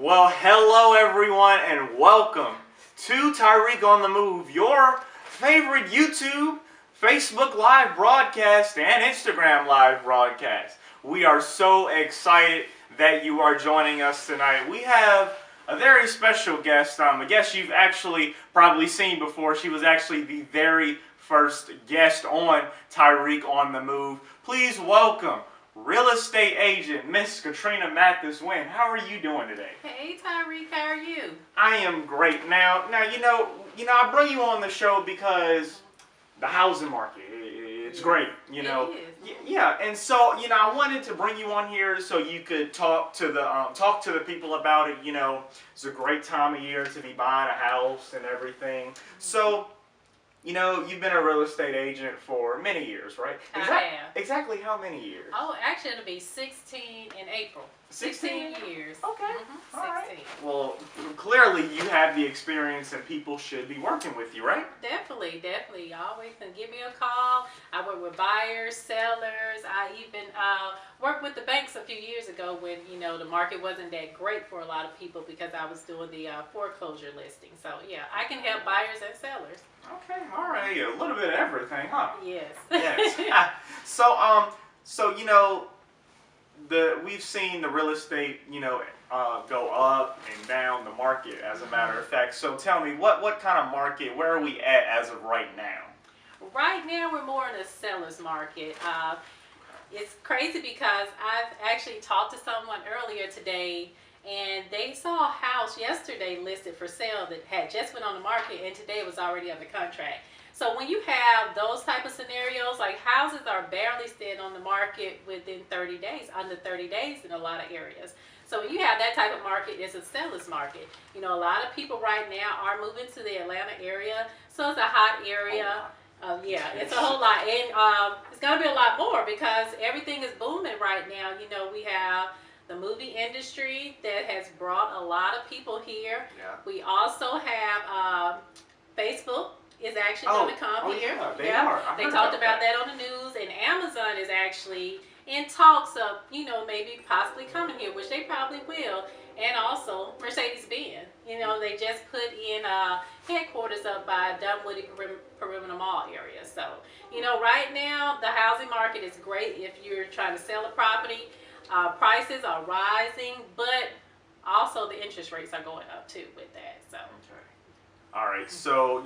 Well, hello everyone and welcome to Tyrik on the Move, your favorite YouTube, Facebook live broadcast, and Instagram live broadcast. We are so excited that you are joining us tonight. We have a very special guest, a guest you've actually probably seen before. She was actually the very first guest on Tyrik on the Move. Please welcome real estate agent Miss Katrina Wynn. How are you doing today? Hey Tyrik, how are you? I am great. Now I bring you on the show because the housing market, it's great. It is. Yeah, and so I wanted to bring you on here so you could talk to the people about it. It's a great time of year to be buying a house and everything. So, you've been a real estate agent for many years, right? I have. Exactly how many years? Oh, actually it'll be 16 in April. 16 years. Okay. 16. All right. Well, clearly you have the experience and people should be working with you, right? Definitely. You always can give me a call. I work with buyers, sellers. I even worked with the banks a few years ago when, the market wasn't that great for a lot of people because I was doing the foreclosure listing. So, yeah, I can help buyers and sellers. Okay, all right. A little bit of everything, huh? Yes. Yes. We've seen the real estate, go up and down the market, as a matter of fact. So tell me, what kind of market, where are we at as of right now? Right now, we're more in a seller's market. It's crazy because I've actually talked to someone earlier today, and they saw a house yesterday listed for sale that had just went on the market, and today it was already under contract. So when you have those type of scenarios, like houses are barely staying on the market within 30 days, under 30 days in a lot of areas. So when you have that type of market, it's a seller's market. A lot of people right now are moving to the Atlanta area, so it's a hot area. Yeah, it's a whole lot, and it's going to be a lot more because everything is booming right now. We have the movie industry that has brought a lot of people here. Yeah. We also have Facebook is actually going to come here. Yeah, they are. They talked about that on the news, and Amazon is actually in talks of, maybe possibly coming here, which they probably will. And also Mercedes-Benz. They just put in headquarters up by Dunwoody Perimeter Mall area. So, right now the housing market is great if you're trying to sell a property. Prices are rising, but also the interest rates are going up too with that. So. Okay. All right. So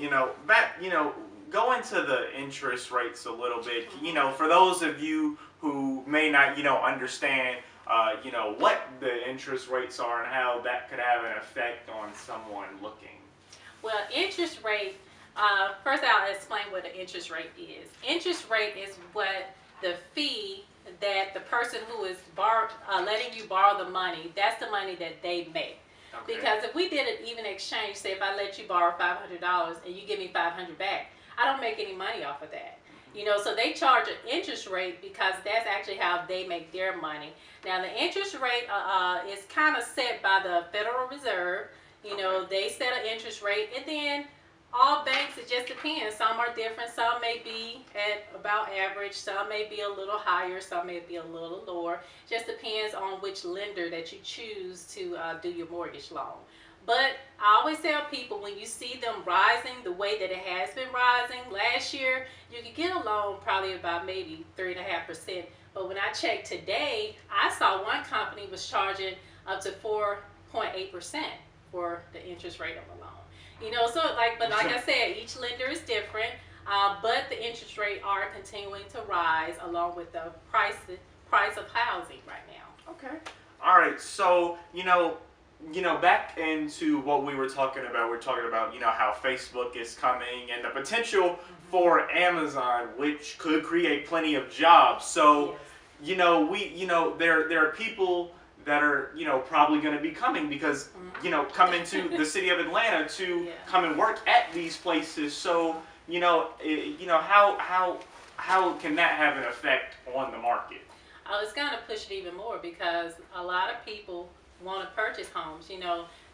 go into the interest rates a little bit. For those of you who may not understand what the interest rates are and how that could have an effect on someone looking. Well, interest rate. First, I'll explain what an interest rate is. Interest rate is what the fee that the person who is letting you borrow the money, that's the money that they make. Okay. Because if we did an even exchange, say if I let you borrow $500 and you give me $500 back, I don't make any money off of that. So they charge an interest rate because that's actually how they make their money. Now the interest rate is kind of set by the Federal Reserve. Okay. They set an interest rate, and then all banks, it just depends. Some are different. Some may be at about average. Some may be a little higher. Some may be a little lower. Just depends on which lender that you choose to do your mortgage loan. But I always tell people, when you see them rising the way that it has been rising, last year you could get a loan probably about maybe 3.5%. But when I checked today, I saw one company was charging up to 4.8% for the interest rate of a loan. Like I said, each lender is different, but the interest rate are continuing to rise along with the price of housing right now. Okay. All right. So, back into what we were talking about. We're talking about, how Facebook is coming and the potential for Amazon, which could create plenty of jobs. So, yes. There are people that are, probably going to be coming because, coming to the city of Atlanta to come and work at these places. So, how can that have an effect on the market? It's going to push it even more because a lot of people want to purchase homes.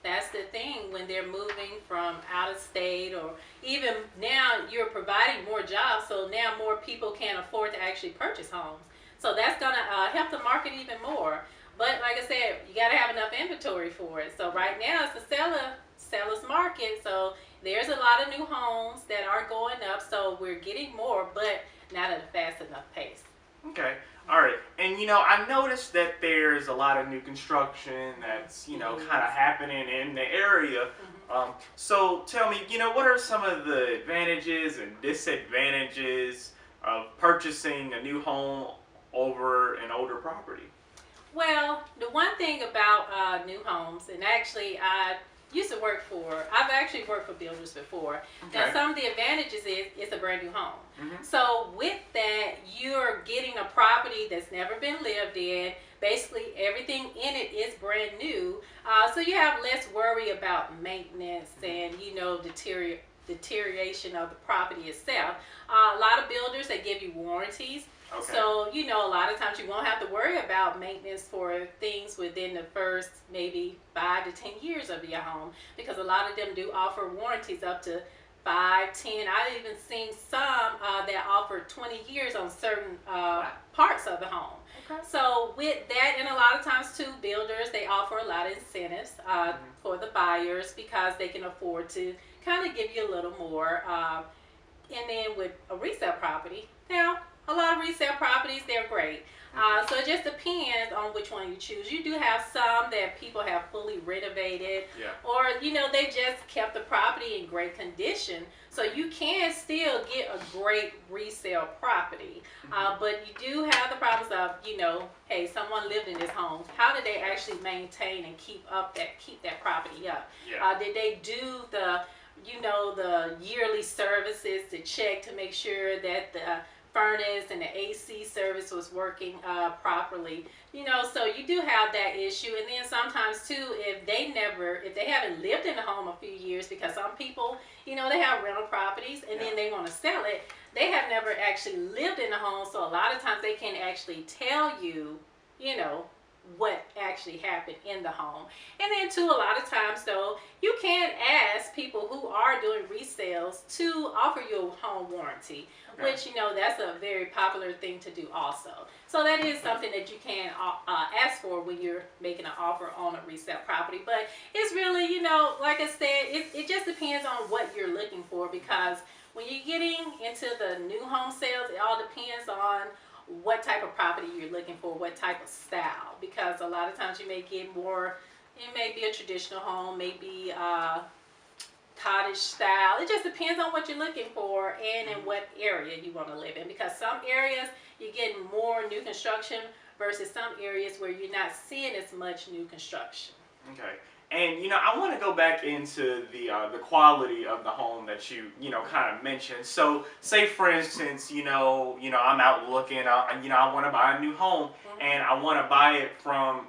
That's the thing when they're moving from out of state, or even now you're providing more jobs, so now more people can afford to actually purchase homes. So that's going to help the market even more. But like I said, you got to have enough inventory for it. So right now it's a seller's market. So there's a lot of new homes that are going up. So we're getting more, but not at a fast enough pace. Okay. All right. And I noticed that there's a lot of new construction that's kind of happening in the area. So tell me, what are some of the advantages and disadvantages of purchasing a new home over an older property? Well, the one thing about new homes, and actually I've actually worked for builders before. Okay. Now, some of the advantages is it's a brand new home. Mm-hmm. So with that, you're getting a property that's never been lived in. Basically, everything in it is brand new. So you have less worry about maintenance and, deterioration of the property itself. A lot of builders, they give you warranties. Okay. So, a lot of times you won't have to worry about maintenance for things within the first maybe 5 to 10 years of your home, because a lot of them do offer warranties up to 5, 10. I've even seen some that offer 20 years on certain parts of the home. Okay. So with that, and a lot of times too, builders, they offer a lot of incentives for the buyers because they can afford to kind of give you a little more. And then with a resale property, now, a lot of resale properties, they're great. So it just depends on which one you choose. You do have some that people have fully renovated, or they just kept the property in great condition. So you can still get a great resale property, but you do have the problems of hey, someone lived in this home. How did they actually maintain and keep that property up? Did they do the yearly services to check to make sure that the furnace and the AC service was working properly? So you do have that issue. And then sometimes too, if they haven't lived in the home a few years, because some people, they have rental properties and then they want to sell it, they have never actually lived in the home. So a lot of times they can't actually tell you, what actually happened in the home. And then too, a lot of times though, you can ask people who are doing resales to offer you a home warranty, which that's a very popular thing to do also. So that is something that you can ask for when you're making an offer on a resale property. But it's really, like I said, it just depends on what you're looking for, because when you're getting into the new home sales, it all depends on what type of property you're looking for, what type of style, because a lot of times you may get more, it may be a traditional home, maybe cottage style. It just depends on what you're looking for and in what area you want to live in, because some areas you're getting more new construction versus some areas where you're not seeing as much new construction. Okay. And I want to go back into the quality of the home that you kind of mentioned. So, say for instance, I'm out looking, I want to buy a new home, and I want to buy it from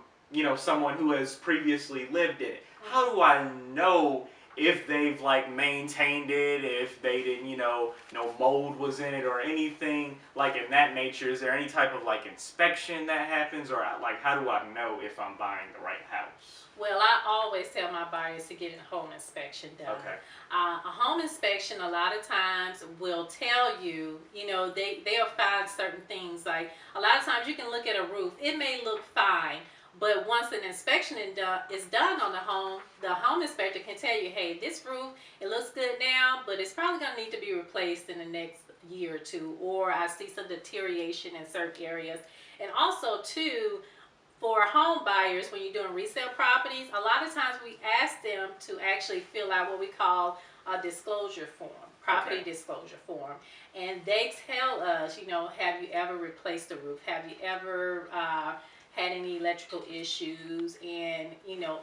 someone who has previously lived in it. How do I know if they've maintained it, if they didn't, no mold was in it or anything in that nature? Is there any type of inspection that happens, or how do I know if I'm buying the right house? Well, I always tell my buyers to get a home inspection done. Okay. A home inspection a lot of times will tell you, they'll find certain things. Like a lot of times you can look at a roof, it may look fine, but once an inspection is done on the home inspector can tell you, hey, this roof, it looks good now, but it's probably going to need to be replaced in the next year or two, or I see some deterioration in certain areas. And also too, for home buyers, when you're doing resale properties, a lot of times we ask them to actually fill out what we call a disclosure form, property disclosure form. And they tell us, have you ever replaced the roof? Have you ever had any electrical issues, and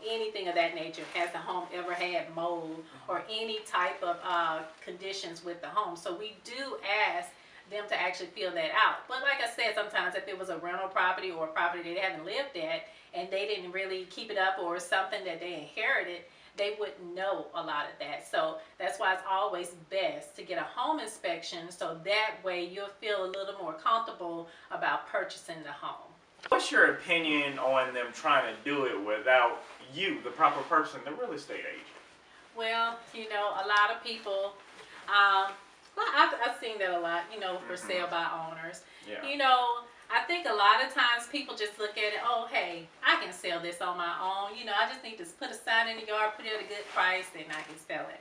anything of that nature? Has the home ever had mold or any type of conditions with the home? So we do ask them to actually fill that out. But like I said, sometimes if it was a rental property or a property they haven't lived at and they didn't really keep it up, or something that they inherited, they wouldn't know a lot of that. So that's why it's always best to get a home inspection, so that way you'll feel a little more comfortable about purchasing the home. What's your opinion on them trying to do it without you, the proper person, the real estate agent? Well, a lot of people, I've seen that a lot, for sale by owners. Yeah. I think a lot of times people just look at it, oh, hey, I can sell this on my own. You know, I just need to put a sign in the yard, put it at a good price, and I can sell it.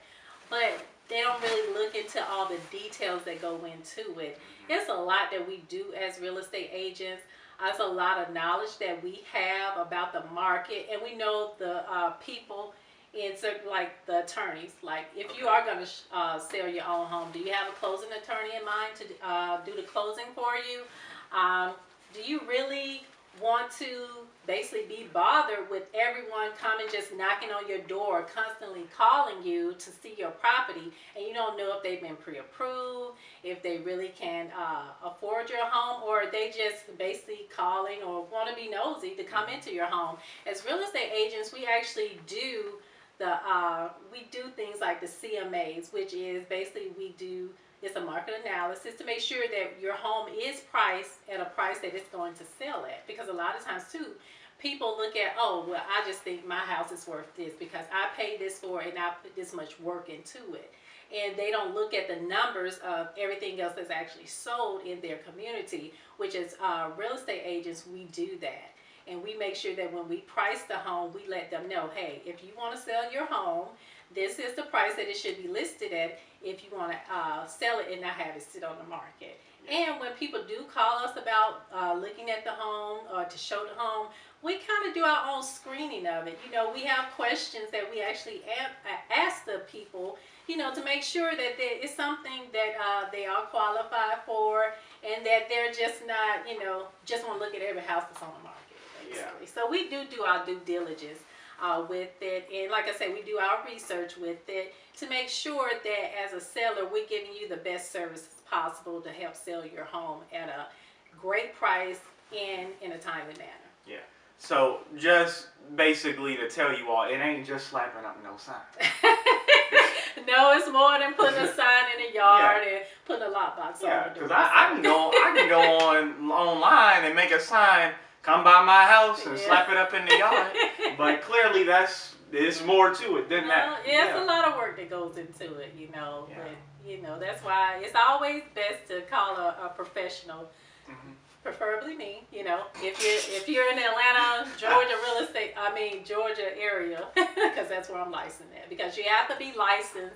But they don't really look into all the details that go into it. It's a lot that we do as real estate agents. There's a lot of knowledge that we have about the market, and we know the people in certain, like the attorneys. Like if you are going to sell your own home, do you have a closing attorney in mind to do the closing for you? Do you really want to basically be bothered with everyone coming just knocking on your door, constantly calling you to see your property, and you don't know if they've been pre-approved, if they really can afford your home, or they just basically calling or want to be nosy to come into your home? As real estate agents, we actually do we do things like the CMAs, which is basically it's a market analysis to make sure that your home is priced at a price that it's going to sell at. Because a lot of times too, people look at, oh, well, I just think my house is worth this because I paid this for it and I put this much work into it. And they don't look at the numbers of everything else that's actually sold in their community, which is real estate agents, we do that. And we make sure that when we price the home, we let them know, hey, if you want to sell your home, this is the price that it should be listed at if you want to sell it and not have it sit on the market. And when people do call us about looking at the home or to show the home, we kind of do our own screening of it. You know, we have questions that we actually ask the people, you know, to make sure that it's something that they are qualified for and that they're just not, you know, just want to look at every house that's on the market, basically. So we do our due diligence with it, and like I said, we do our research with it to make sure that as a seller, we're giving you the best services possible to help sell your home at a great price and in a timely manner. Yeah. So just basically to tell you all, it ain't just slapping up no sign. No, it's more than putting a sign in the yard and putting a lockbox on the door. Yeah, because I can go online and make a sign, come by my house and slap it up in the yard. But clearly there's more to it than that. Yeah, it's a lot of work that goes into it, you know. Yeah. But, you know, that's why it's always best to call a professional. Mm-hmm. Preferably me, you know, if you're in the Atlanta, Georgia area, because that's where I'm licensed at. Because you have to be licensed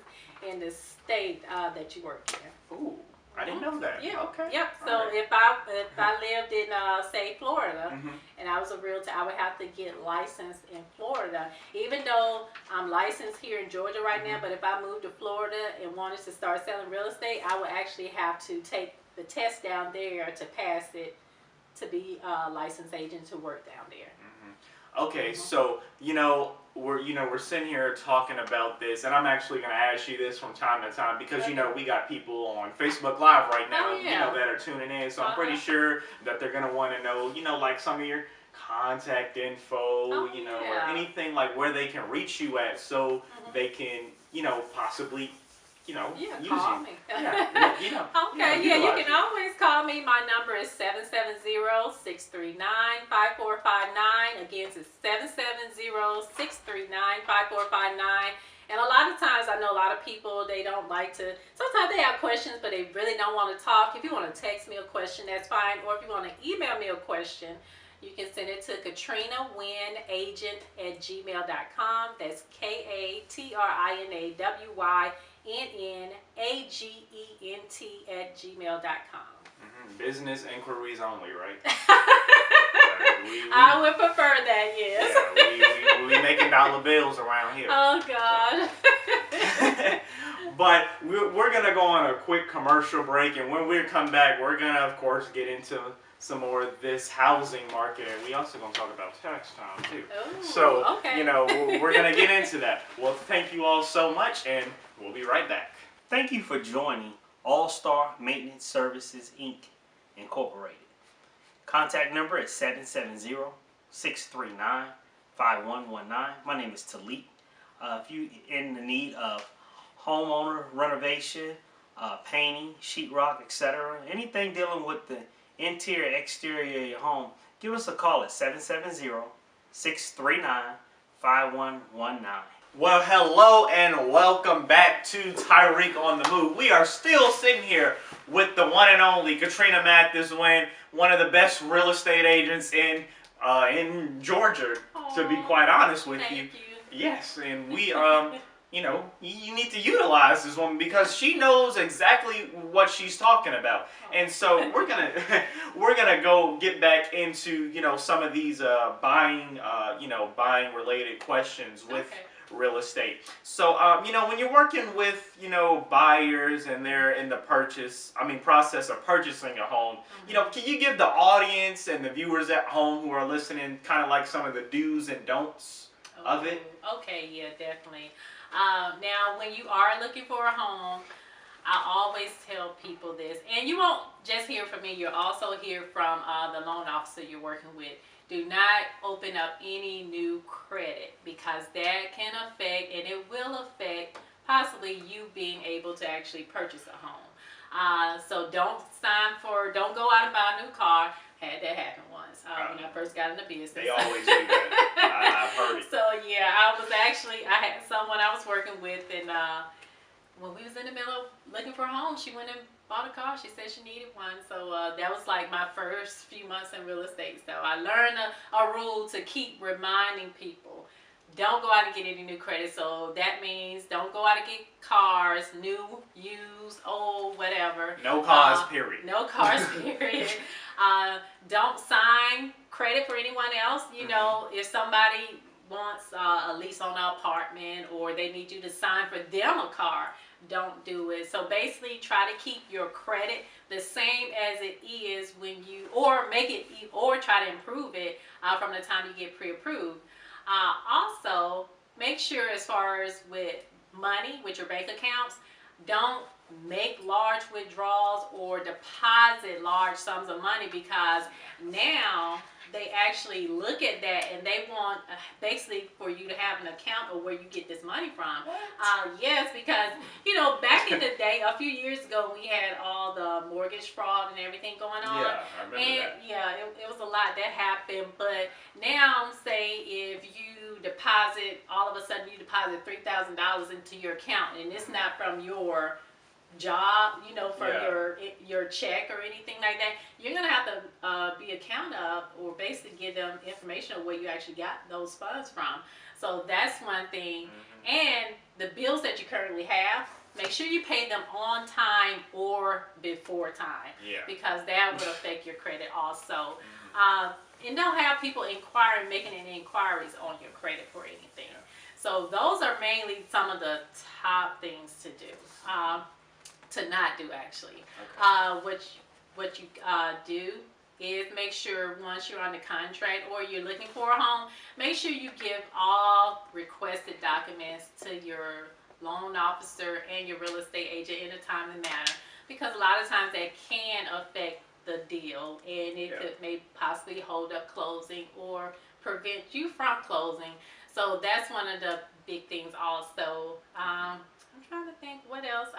in the state that you work in. Ooh, I didn't know that. Yeah. Okay. Yep. So if I lived in say Florida, and I was a realtor, I would have to get licensed in Florida. Even though I'm licensed here in Georgia right now, but if I moved to Florida and wanted to start selling real estate, I would actually have to take the test down there to pass it to be a licensed agent to work down there. Okay, so we're sitting here talking about this, and I'm actually going to ask you this from time to time because we got people on Facebook Live right now, that are tuning in. So I'm pretty sure that they're going to want to know, like some of your contact info, or anything like where they can reach you at, so they can, possibly. Call me. Okay, you can always call me. My number is 770-639-5459. Again, it's 770-639-5459. And a lot of times, I know a lot of people, they don't like to, sometimes they have questions, but they really don't want to talk. If you want to text me a question, that's fine. Or if you want to email me a question, you can send it to Katrina Wynn Agent at gmail.com. That's KATRINAWYNNAGENT at gmail.com. Business inquiries only, right? I would prefer that, yes. Yeah, we making dollar bills around here. Oh, God. So. But we're going to go on a quick commercial break, and when we come back, we're going to, of course, get into some more of this housing market, and we also going to talk about tax time, too. Ooh, so, okay. We're going to get into that. Well, thank you all so much, and we'll be right back. Thank you for joining All Star Maintenance Services, Inc., Incorporated. Contact number is 770-639-5119. My name is Tyrik. If you're in the need of homeowner renovation, painting, sheetrock, etc., anything dealing with the interior, exterior of your home, give us a call at 770-639-5119. Well, hello and welcome back to Tyrik on the Move. We are still sitting here with the one and only Katrina Wynn, one of the best real estate agents in Georgia. To be quite honest with you. Thank you. Yes, and we you know, you need to utilize this woman because she knows exactly what she's talking about. And so we're gonna go get back into some of these buying related questions with real estate. So when you're working with buyers and they're in the process of purchasing a home, can you give the audience and the viewers at home who are listening kind of like some of the do's and don'ts of it? Okay, yeah, definitely. Now, when you are looking for a home, I always tell people this, and you won't just hear from me, you'll also hear from the loan officer you're working with. Do not open up any new credit because that can affect, and it will affect, possibly you being able to actually purchase a home. So don't go out and buy a new car. Had that happen once when I first got into business. They always do that. I've heard it. So yeah, I had someone I was working with, and when we was in the middle of looking for a home, she went and bought a car. She said she needed one. So that was like my first few months in real estate. So I learned a rule to keep reminding people. Don't go out and get any new credit. So that means don't go out and get cars, new, used, old, whatever. No cars, period. No cars, period. Don't sign credit for anyone else. If somebody wants a lease on an apartment or they need you to sign for them a car, don't do it. So basically try to keep your credit the same as it is or try to improve it from the time you get pre-approved. Also, make sure as far as with money, with your bank accounts, don't make large withdrawals or deposit large sums of money because now they actually look at that and they want basically for you to have an account of where you get this money from. Yes, because back in the day, a few years ago, we had all the mortgage fraud and everything going on. Yeah, I remember that. Yeah, it was a lot that happened. But now, say if you deposit, all of a sudden you deposit $3,000 into your account, and it's not from your job, from your check or anything like that, you're gonna have to be accountable or basically give them information of where you actually got those funds from. So that's one thing. And the bills that you currently have, make sure you pay them on time or before time. Yeah. Because that would affect your credit also. And don't have people making any inquiries on your credit for anything. So those are mainly some of the top things to do. To not do actually. What you do is make sure once you're on the contract or you're looking for a home, make sure you give all requested documents to your loan officer and your real estate agent in a timely manner, because a lot of times that can affect the deal and it could maybe possibly hold up closing or prevent you from closing. So that's one of the big things also. I'm trying to think what else.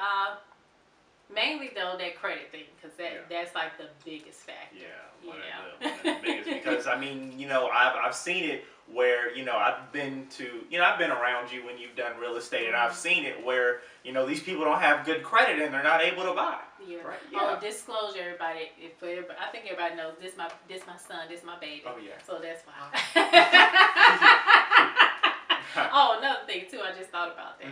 Mainly though that credit thing, because that's like the biggest factor. One of the biggest, because I've seen it where I've been around you when you've done real estate, and I've seen it where these people don't have good credit and they're not able to buy. Yeah. Right? Oh, disclosure, everybody. I think everybody knows this. My son. This my baby. Oh yeah. So that's why. Oh, another thing too. I just thought about that.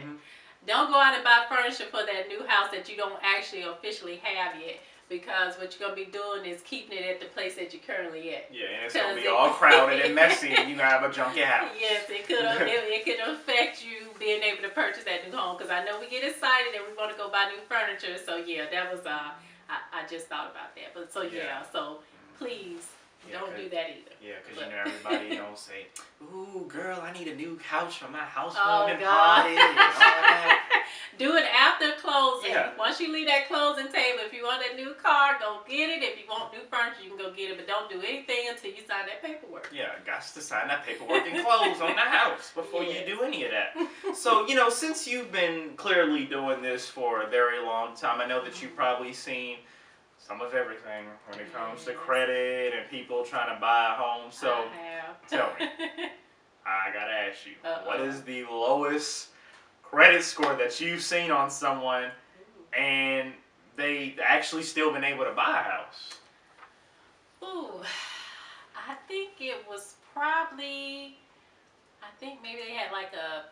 Don't go out and buy furniture for that new house that you don't actually officially have yet, because what you're going to be doing is keeping it at the place that you're currently at. Yeah, and it's going to be all crowded and messy, and you're going to have a junky house. Yes, it could affect you being able to purchase that new home, because I know we get excited and we want to go buy new furniture. So yeah, that was, I just thought about that. But so so please. Don't do that either. Yeah, because everybody don't say, "Ooh, girl, I need a new couch for my house." Oh God! And all that. Do it after closing. Yeah. Once you leave that closing table, if you want a new car, go get it. If you want new furniture, you can go get it. But don't do anything until you sign that paperwork. Yeah, got to sign that paperwork and close on the house before you do any of that. So since you've been clearly doing this for a very long time, I know that you've probably seen some of everything when it comes to credit and people trying to buy a home. So tell me, I gotta ask you, Uh-oh. what is the lowest credit score that you've seen on someone and they actually still been able to buy a house? Ooh, I think it was probably, I think maybe they had like a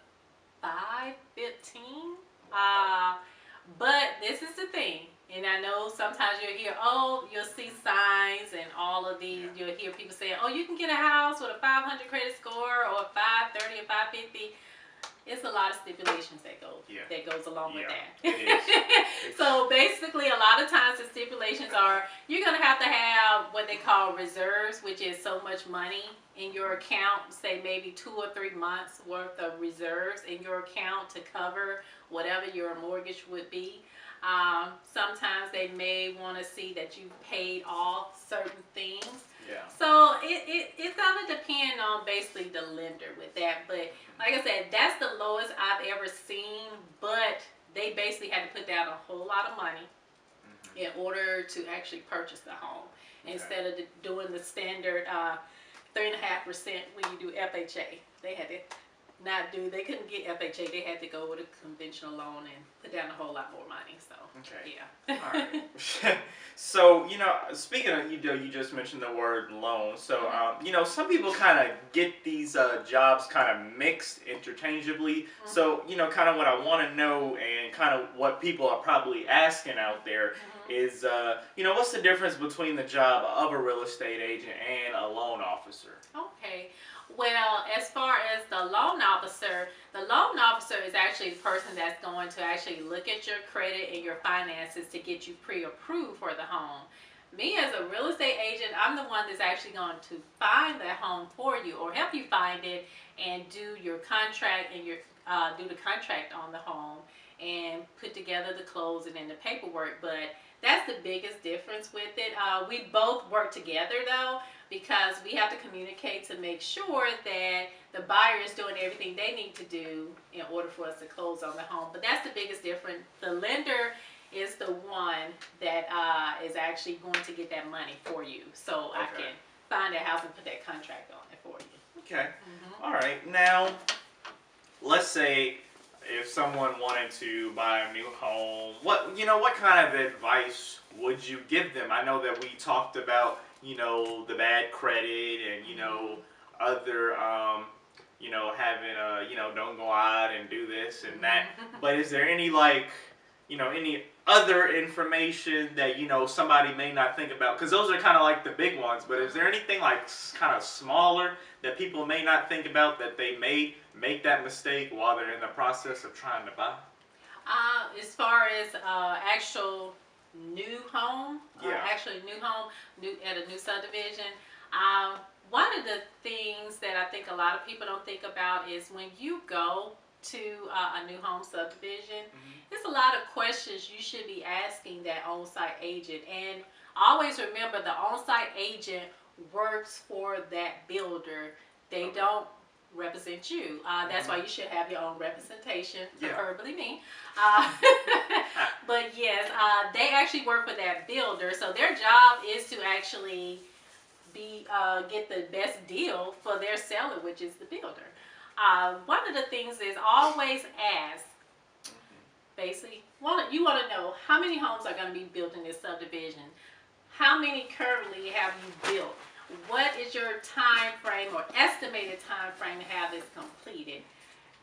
515. But this is the thing, and I know sometimes you'll hear, oh, you'll see signs and all of these, you'll hear people saying, oh, you can get a house with a 500 credit score or 530 or 550. It's a lot of stipulations that goes along with that. It is. So basically, a lot of times the stipulations are you're going to have what they call reserves, which is so much money in your account, say maybe 2 or 3 months worth of reserves in your account to cover whatever your mortgage would be. Sometimes they may want to see that you've paid off certain things. Yeah. So it's going to depend on basically the lender with that. But like I said, that's the lowest I've ever seen. But they basically had to put down a whole lot of money in order to actually purchase the home. Instead of doing the standard 3.5% when you do FHA. They had to they couldn't get FHA. They had to go with a conventional loan and put down a whole lot more money. So, yeah. All right. So, speaking of, you just mentioned the word loan. So, some people kind of get these jobs kind of mixed interchangeably. So, kind of what I want to know and kind of what people are probably asking out there is, what's the difference between the job of a real estate agent and a loan officer? Okay. Well, as far as the loan officer is actually the person that's going to actually look at your credit and your finances to get you pre-approved for the home. Me as a real estate agent, I'm the one that's actually going to find that home for you or help you find it and do your contract and do the contract on the home and put together the closing and the paperwork. But that's the biggest difference with it. We both work together though, because we have to communicate to make sure that the buyer is doing everything they need to do in order for us to close on the home. But that's the biggest difference. The lender is the one that is actually going to get that money for you. So I can find that house and put that contract on it for you. Okay. All right. Now, let's say if someone wanted to buy a new home, what kind of advice would you give them? I know that we talked about, the bad credit and, other, having don't go out and do this and that. But is there any any other information that, somebody may not think about? Because those are kind of like the big ones. But is there anything like kind of smaller that people may not think about that they may make that mistake while they're in the process of trying to buy? As far as actual new home, at a new subdivision, one of the things that I think a lot of people don't think about is when you go to a new home subdivision, there's a lot of questions you should be asking that on-site agent. And always remember, the on-site agent works for that builder. They don't represent you. That's why you should have your own representation, preferably me. But yes, they actually work for that builder. So their job is to actually get the best deal for their seller, which is the builder. One of the things is always ask, basically, you want to know how many homes are going to be built in this subdivision. How many currently have you built? What is your time frame or estimated time frame to have this completed?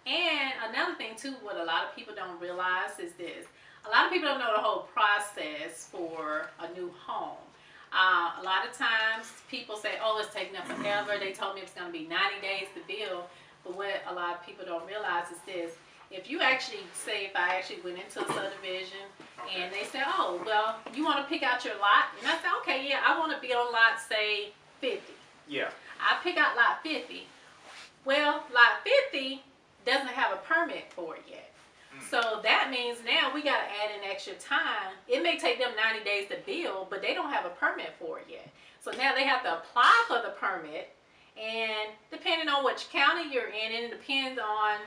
And another thing too, what a lot of people don't realize is this. A lot of people don't know the whole process for a new home. A lot of times people say, oh, it's taking up forever. They told me it's going to be 90 days to build. But what a lot of people don't realize is this. If you actually say, if I actually went into a subdivision and they say, oh, well, you want to pick out your lot? And I say, okay, yeah, I want to be on lot, say, 50. Yeah. I pick out lot 50. Well, lot 50 doesn't have a permit for it yet. So that means now we got to add an extra time. It may take them 90 days to build, but they don't have a permit for it yet. So now they have to apply for the permit. And depending on which county you're in, and it depends on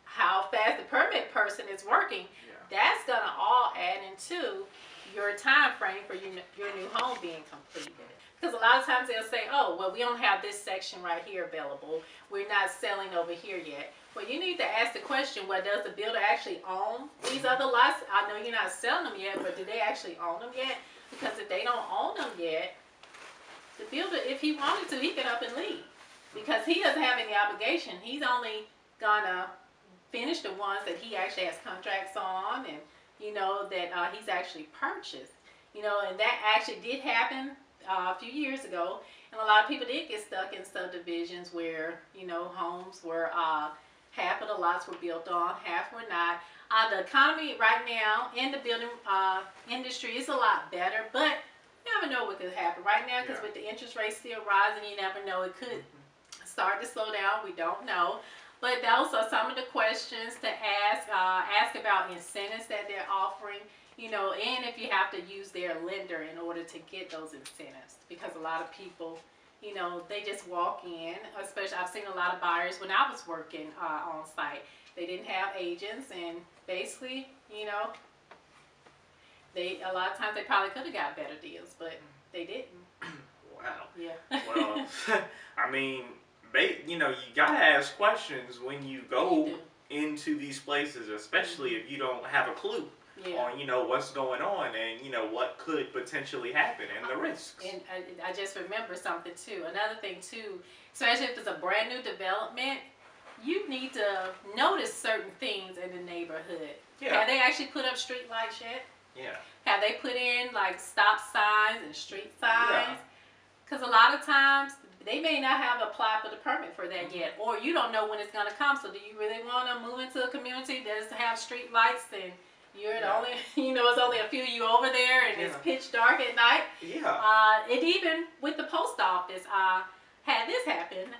how fast the permit person is working, that's going to all add into your time frame for your new home being completed. Because a lot of times they'll say, oh, well, we don't have this section right here available. We're not selling over here yet. Well, you need to ask the question, well, does the builder actually own these other lots? I know you're not selling them yet, but do they actually own them yet? Because if they don't own them yet, the builder, if he wanted to, he could up and leave. Because he doesn't have any obligation. He's only gonna finish the ones that he actually has contracts on, and that he's actually purchased. And that actually did happen a few years ago, and a lot of people did get stuck in subdivisions where homes were half of the lots were built on, half were not. The economy right now in the building industry is a lot better, but you never know what could happen right now, because with the interest rates still rising, you never know. It could start to slow down. We don't know. But those are some of the questions to ask. Ask about incentives that they're offering, and if you have to use their lender in order to get those incentives. Because a lot of people, they just walk in, especially I've seen a lot of buyers when I was working on site. They didn't have agents, and basically, a lot of times they probably could have got better deals, but they didn't. Wow. Yeah. Well, I mean, you gotta ask questions when you go into these places, especially if you don't have a clue on what's going on and what could potentially happen and the risks. And I just remember something too. Another thing too, especially if it's a brand new development, you need to notice certain things in the neighborhood. Yeah. Have they actually put up street lights yet? Yeah. Have they put in like stop signs and street signs? Yeah. Because a lot of times they may not have applied for the permit for that yet, or you don't know when it's going to come. So do you really want to move into a community that doesn't have street lights, and you're the only, it's only a few of you over there, and it's pitch dark at night? Yeah. It even with the post office, had this happen,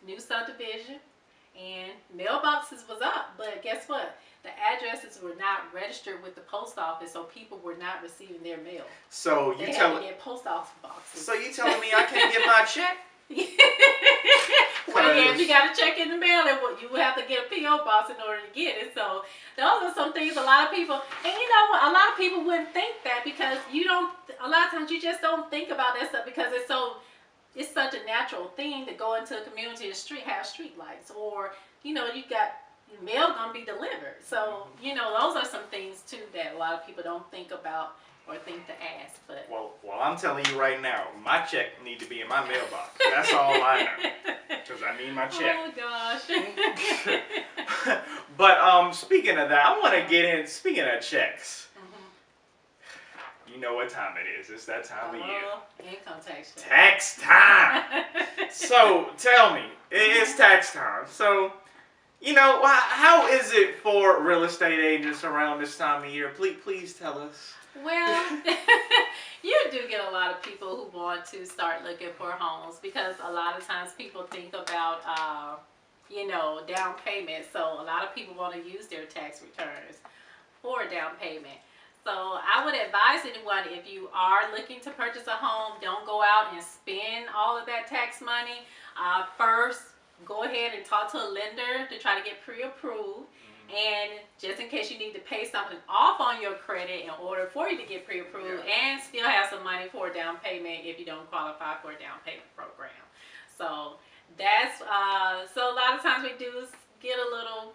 new subdivision, and mailboxes was up, but guess what? The addresses were not registered with the post office, so people were not receiving their mail. So they had to get post office boxes. So you telling me I can't get my check? Well, yeah, if you got a check in the mail, you would have to get a P.O. box in order to get it. So those are some things a lot of people, and a lot of people wouldn't think that, because a lot of times you just don't think about that stuff, because it's such a natural thing to go into a community and have street lights, or you got mail gonna be delivered. So those are some things too that a lot of people don't think about or think to ask. But well, I'm telling you right now, my check need to be in my mailbox. That's all I know, because I need my check. Oh gosh. But speaking of that, I want to get in. Speaking of checks, you know what time it is? It's that time of year. Income tax. Tax time. So tell me, it's tax time. So. How is it for real estate agents around this time of year? Please tell us. Well, you do get a lot of people who want to start looking for homes, because a lot of times people think about, down payment. So a lot of people want to use their tax returns for a down payment. So I would advise anyone, if you are looking to purchase a home, don't go out and spend all of that tax money. First, go ahead and talk to a lender to try to get pre-approved. And just in case you need to pay something off on your credit in order for you to get pre-approved, and still have some money for a down payment if you don't qualify for a down payment program. So that's so a lot of times we do get a little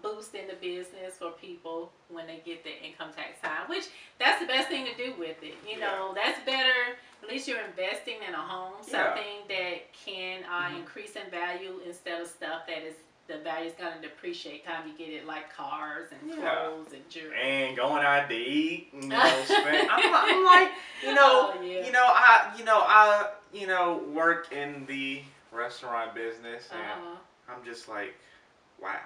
boost in the business for people when they get the income tax time, which that's the best thing to do with it. That's better. At least you're investing in a home, something that can increase in value, instead of stuff that is the value is going to depreciate time you get it, like cars and clothes and jewelry. And going out to eat, spend. I'm like, I work in the restaurant business, and I'm just like, wow.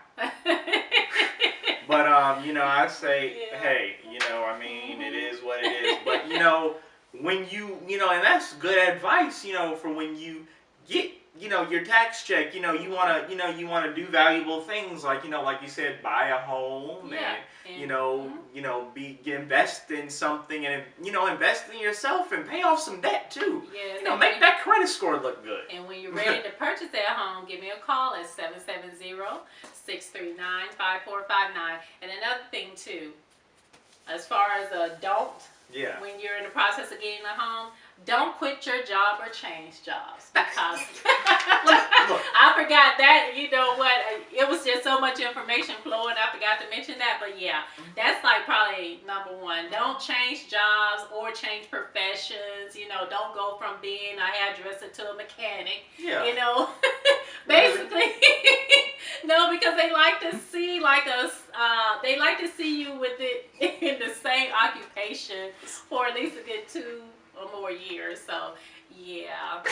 But I say, hey, it is what it is. But when and that's good advice, for when you get your tax check, you want to do valuable things, like like you said, buy a home, invest in something, and invest in yourself and pay off some debt too. Yes, make that credit score look good. And when you're ready to purchase that home, give me a call at 770-639-5459. And another thing too, as far as when you're in the process of getting a home, don't quit your job or change jobs, because Look. I forgot that. You know what? It was just so much information flowing. I forgot to mention that. But yeah, that's like probably number one. Don't change jobs or change professions. You know, don't go from being a hairdresser to a mechanic. Yeah. You know, basically. No, because they like to see they like to see you with it in the same occupation for at least a good 2 or more years. So yeah,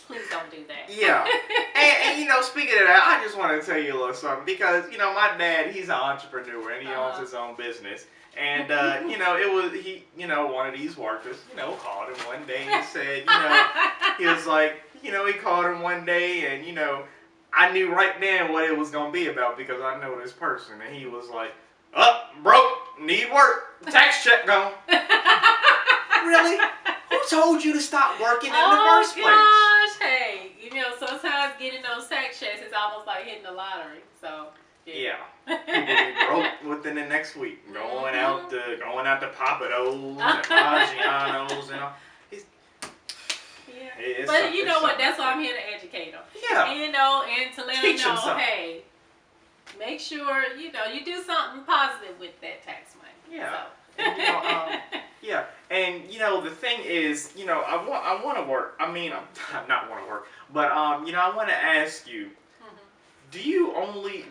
please don't do that. Yeah. And you know, speaking of that, I just want to tell you a little something, because you know, my dad, he's an entrepreneur and he owns his own business. And you know, one of these workers, you know, called him one day and said, you know, he was like, you know, he called him one day, and you know, I knew right then what it was gonna be about, because I know this person, and he was like, broke, need work, tax check gone. Really? Who told you to stop working in the first place? Oh gosh, hey, you know, sometimes getting those tax checks is almost like hitting the lottery. So yeah, people be broke within the next week, going out to Papados and Maggiano's and all. Yeah. But you know what? That's why I'm here to educate them. Yeah. And, you know, and to let them Teach them know, something. hey, make sure you know you do something positive with that tax money. Yeah. So. And, you know, yeah, and you know, the thing is, you know, I want to work. I mean, I'm not want to work, but you know, I want to ask you, do you only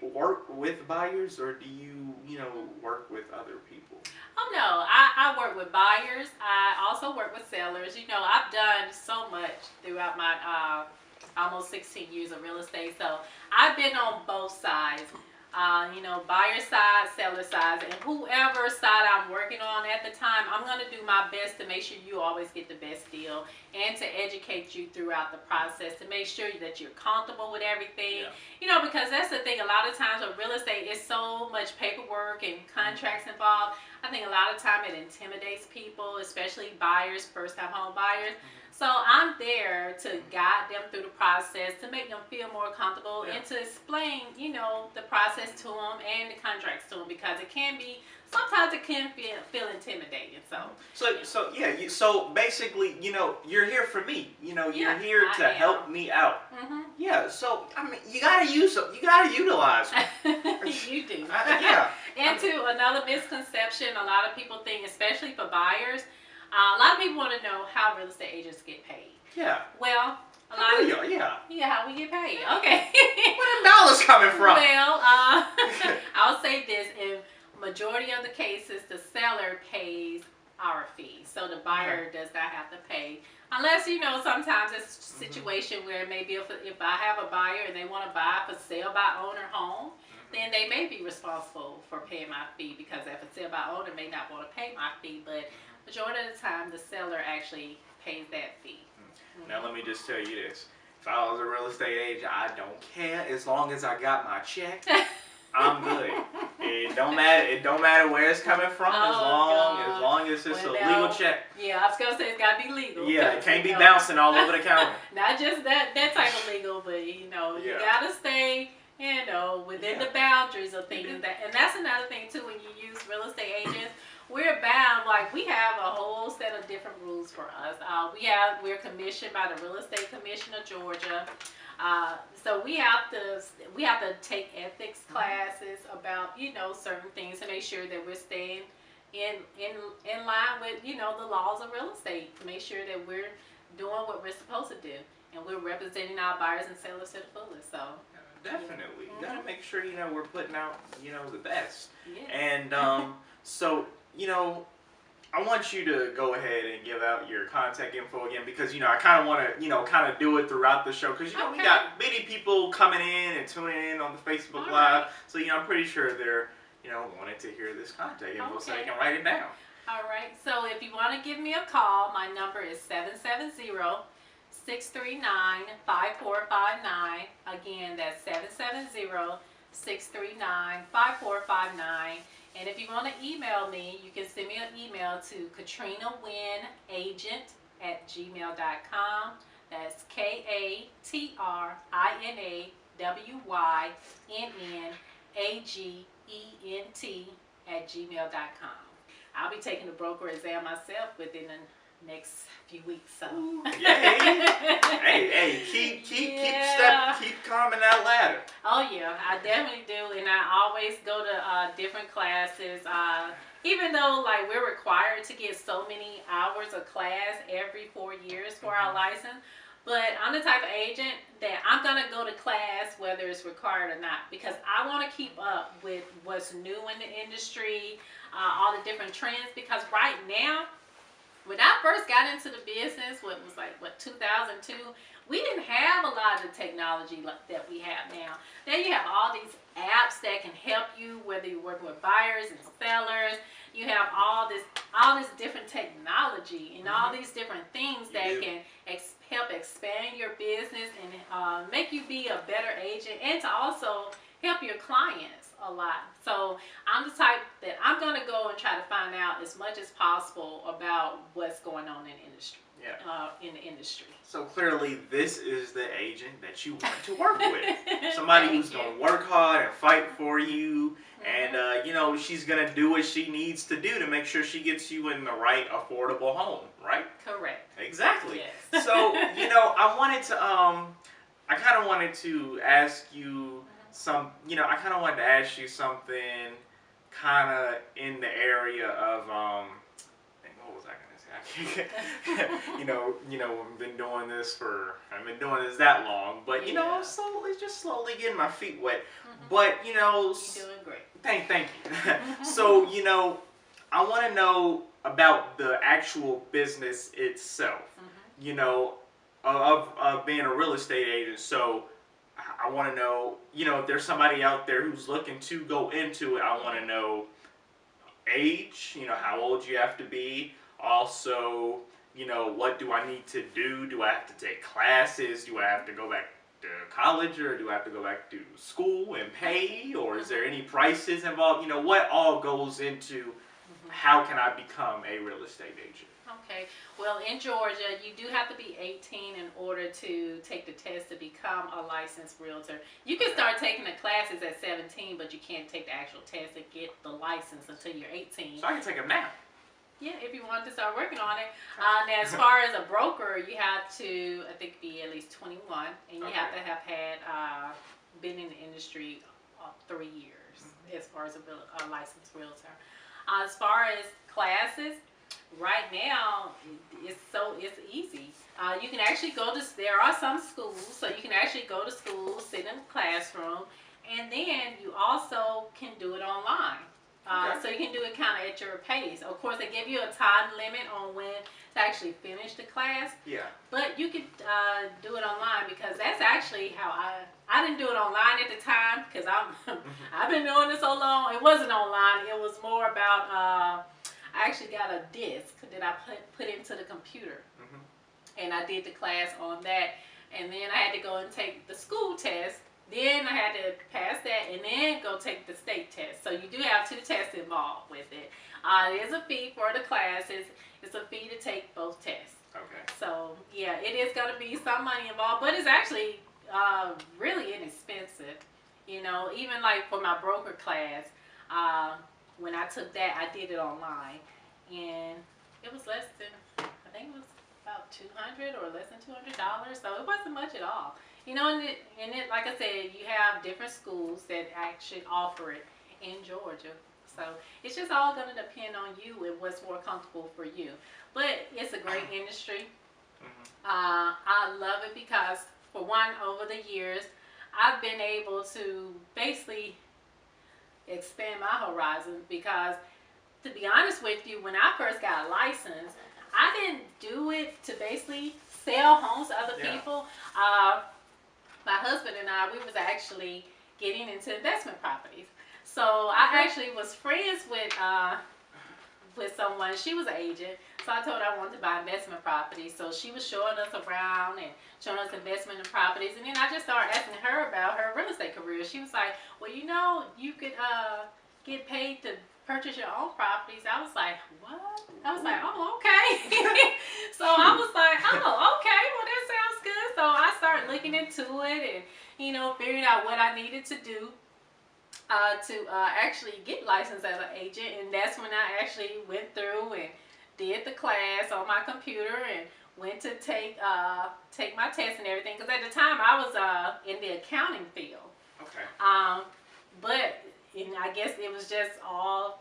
work with buyers, or do you know, work with other people? Oh no, I work with buyers. I also work with sellers. You know, I've done so much throughout my almost 16 years of real estate. So I've been on both sides. You know, buyer side, seller side, and whoever side I'm working on at the time, I'm going to do my best to make sure you always get the best deal, and to educate you throughout the process to make sure that you're comfortable with everything. Yeah. You know, because that's the thing, a lot of times with real estate, it's so much paperwork and contracts involved. I think a lot of time it intimidates people, especially buyers, first-time home buyers. So I'm there to guide them through the process, to make them feel more comfortable, and to explain, you know, the process to them and the contracts to them, because it can be, sometimes it can feel intimidating. So basically, you know, you're here for me. You know, you're here to help me out. Yeah. So I mean, you gotta utilize me. You do. Yeah. And to another misconception, a lot of people think, especially for buyers, a lot of people want to know how real estate agents get paid. Yeah. Well, how we get paid. Okay. Where the dollars coming from? Well, I'll say this: in majority of the cases, the seller pays our fee, so the buyer does not have to pay. Unless, you know, sometimes it's a situation where maybe if I have a buyer and they want to buy for sale by owner home, then they may be responsible for paying my fee, because if a sale by owner may not want to pay my fee, but majority of the time the seller actually pays that fee. Now let me just tell you this: if I was a real estate agent, I don't care, as long as I got my check. I'm good. It don't matter where it's coming from, as long as it's a legal check. Yeah, I was gonna say it's gotta be legal. Yeah, it can't be bouncing all over the counter. Not just that type of legal, but you know, you gotta stay, you know, within the boundaries of things. And that's another thing too, when you use real estate agents, we're bound, like we have a whole set of different rules for us. We're commissioned by the Real Estate Commission of Georgia. So we have to take ethics classes about, you know, certain things to make sure that we're staying in line with, you know, the laws of real estate, to make sure that we're doing what we're supposed to do, and we're representing our buyers and sellers to the fullest. So definitely, you gotta make sure, you know, we're putting out, you know, the best. Yes. And so, you know, I want you to go ahead and give out your contact info again, because, you know, I kind of want to, you know, kind of do it throughout the show, because, you know, we got many people coming in and tuning in on the Facebook Live. So, you know, I'm pretty sure they're, you know, wanted to hear this contact info so they can write it down. All right. So if you want to give me a call, my number is 770-639-5459. Again, that's 770-639-5459. And if you want to email me, you can send me an email to KatrinaWynnAgent@gmail.com. That's KatrinaWynnAgent@gmail.com. I'll be taking the broker exam myself within next few weeks. So. Hey, keep climbing that ladder. Oh yeah, I definitely do, and I always go to different classes. Even though like we're required to get so many hours of class every 4 years for our license, but I'm the type of agent that I'm gonna go to class whether it's required or not, because I want to keep up with what's new in the industry, all the different trends. Because right now, when I first got into the business, what 2002, we didn't have a lot of the technology that we have now. Now you have all these apps that can help you, whether you're working with buyers and sellers. You have all this different technology and all these different things that can help expand your business and make you be a better agent, and to also help your clients a lot. So I'm the type that I'm going to go and try to find out as much as possible about what's going on in the industry. In the industry. So clearly, this is the agent that you want to work with. Somebody who's going to work hard and fight for you, and she's going to do what she needs to do to make sure she gets you in the right affordable home, right? Correct. Exactly. Yes. So I kind of wanted to ask you something kind of in the area of what was I gonna say? I've been doing this that long, but I'm slowly getting my feet wet. But you're doing great. Thank you. So I want to know about the actual business itself. Of being a real estate agent. So I want to know, if there's somebody out there who's looking to go into it, I want to know age, how old you have to be. Also, what do I need to do? Do I have to take classes? Do I have to go back to college, or do I have to go back to school and pay? Or is there any prices involved? What all goes into how can I become a real estate agent? Okay. Well, in Georgia, you do have to be 18 in order to take the test to become a licensed realtor. You can start taking the classes at 17, but you can't take the actual test and get the license until you're 18. So I can take them now. Yeah, if you want to start working on it. Now, as far as a broker, you have to, I think, be at least 21, and you have to have had been in the industry 3 years as far as a licensed realtor. As far as classes, right now it's easy. You can actually there are some schools, so you can actually go to school, sit in the classroom, and then you also can do it online. So you can do it kind of at your pace. Of course, they give you a time limit on when to actually finish the class. Yeah. But you could do it online, because that's actually how I didn't do it online at the time, because I've been doing this so long. It wasn't online. It was more about I actually got a disc that I put into the computer, and I did the class on that, and then I had to go and take the school test. Then I had to pass that and then go take the state test. So you do have 2 tests involved with it. There's a fee for the classes. It's a fee to take both tests. Okay. So yeah, it is going to be some money involved, but it's actually really inexpensive. Even like for my broker class, when I took that, I did it online, and it was less than, I think it was about $200 or less than $200. So it wasn't much at all. And it, like I said, you have different schools that actually offer it in Georgia. So it's just all going to depend on you and what's more comfortable for you. But it's a great industry. I love it because, for one, over the years, I've been able to basically expand my horizons, because, to be honest with you, when I first got a license, I didn't do it to basically sell homes to other people. My husband and I, we was actually getting into investment properties. So I actually was friends with someone. She was an agent, so I told her I wanted to buy investment properties. So she was showing us around and showing us investment in properties, and then I just started asking her about her real estate career. She was like, "Well, you could get paid to purchase your own properties." I was like, "What?" I was like, "Oh, okay." So I was like, "Oh, okay. Well, that sounds good." So I started looking into it and figuring out what I needed to do to actually get licensed as an agent, and that's when I actually went through and did the class on my computer and went to take my test and everything. Because at the time I was in the accounting field. Okay. But I guess it was just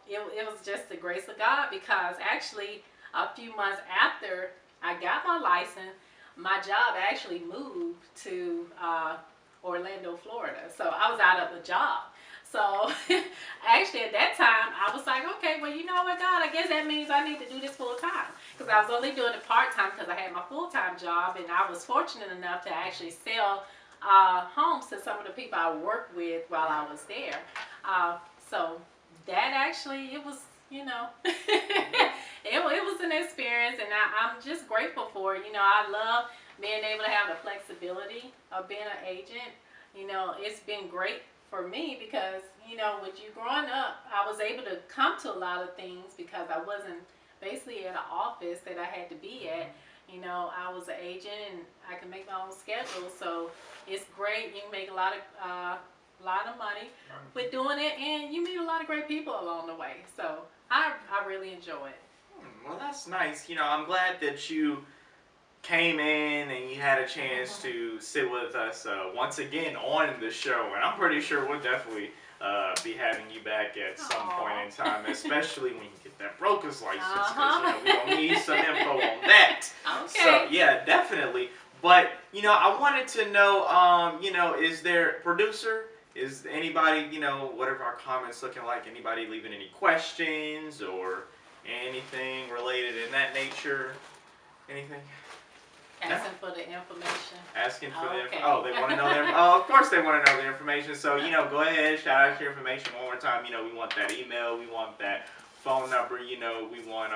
it was just the grace of God, because actually a few months after I got my license, my job actually moved to Orlando, Florida. So I was out of a job. So actually at that time I was like, okay, well, you know what, God, I guess that means I need to do this full time, because I was only doing it part time because I had my full-time job, and I was fortunate enough to actually sell homes to some of the people I worked with while I was there. So that actually, it was, you know, it was an experience, and I'm just grateful for it. You know, I love being able to have the flexibility of being an agent. You know, it's been great for me because, you know, with you growing up, I was able to come to a lot of things because I wasn't basically at an office that I had to be at. You know, I was an agent and I can make my own schedule, so it's great. You can make a lot of money with doing it, and you meet a lot of great people along the way. So I really enjoy it. Well, that's nice. You know, I'm glad that you came in and you had a chance to sit with us once again on the show, and I'm pretty sure we'll definitely be having you back at some point in time, especially when you get that broker's license, because you know, we're going to need some info on that. Okay. So, yeah, definitely. But, you know, I wanted to know, you know, is there producer? Is anybody, you know, whatever our comments looking like, anybody leaving any questions or anything related in that nature? Anything? Asking for the information. Asking for the Okay. info. Oh, they want to know their. Oh, of course they want to know the information. So, you know, go ahead, shout out your information one more time. You know, we want that email, we want that phone number. You know, we want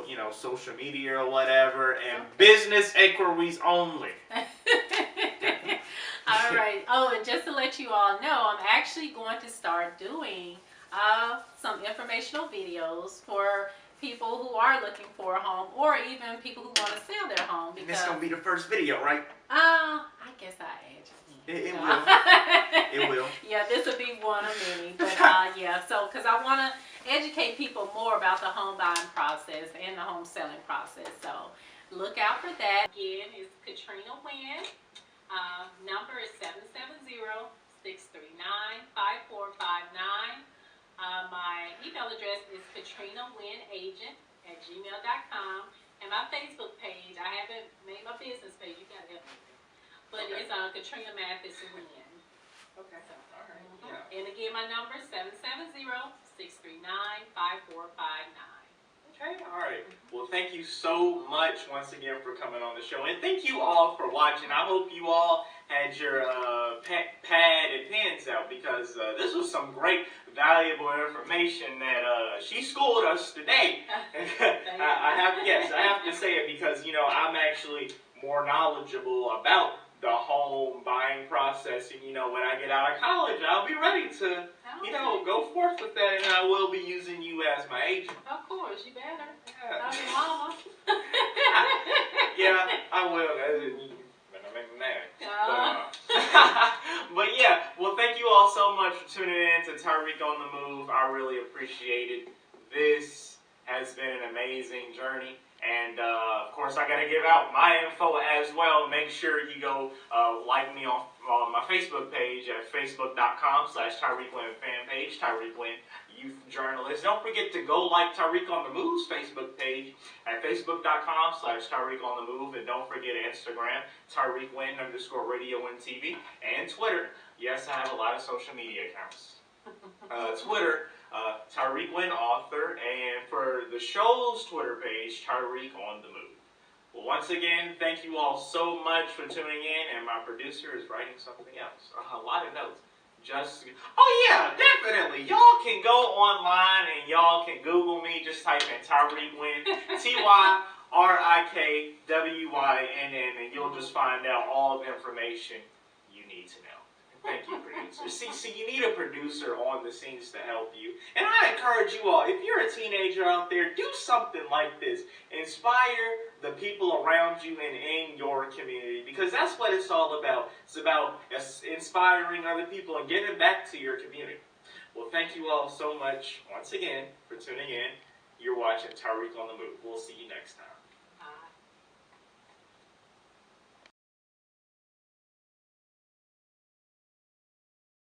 you know, social media or whatever, and business inquiries only. All right. Oh, and just to let you all know, I'm actually going to start doing some informational videos for people who are looking for a home, or even people who want to sell their home. And this gonna be the first video, right? I guess I add you. It will. It will. Yeah, this will be one of many. But yeah, so because I want to educate people more about the home buying process and the home selling process. So look out for that. Again, it's Katrina Wynn. Number is 770-639-5459. My email address is katrinawynagent@gmail.com, and my Facebook page, I haven't made my business page, you gotta help me with it, but Okay. it's Katrina Mathis Wynn. Okay. So, All right. Yeah. and again, my number is 770-639-5459. Okay, all right. Well, thank you so much once again for coming on the show, and thank you all for watching. I hope you all had your pad and pens out, because this was some great, valuable information that she schooled us today. I have to say it because, you know, I'm actually more knowledgeable about the home buying process, and you know, when I get out of college, I'll be ready to, you know, go forth with that, and I will be using you as my agent. Of course, you better. Yeah. I'm your mama. Yeah, I will. Better make me mad. But yeah, well, thank you all so much for tuning in to Tyrik on the Move. I really appreciate it. This has been an amazing journey. And, of course, I got to give out my info as well. Make sure you go like me on my Facebook page at facebook.com/Tyrik Wynn fan page, Tyrik Wynn Youth Journalist. Don't forget to go like Tyrik on the Move's Facebook page at facebook.com/Tyrik on the Move. And don't forget Instagram, Tyrik Wynn_radio and TV, and Twitter. Yes, I have a lot of social media accounts. Twitter, Tyrik Wynn Author, and for the show's Twitter page, Tyrik on the Move. Well, once again, thank you all so much for tuning in, and my producer is writing something else. A lot of notes. Oh yeah, definitely. Y'all can go online and y'all can Google me. Just type in Tyrik Wynn, TYRIKWYNN, and you'll just find out all the information you need to know. Thank you, producer. See, you need a producer on the scenes to help you. And I encourage you all, if you're a teenager out there, do something like this. Inspire the people around you and in your community, because that's what it's all about. It's about inspiring other people and giving back to your community. Well, thank you all so much once again for tuning in. You're watching Tyrik on the Move. We'll see you next time.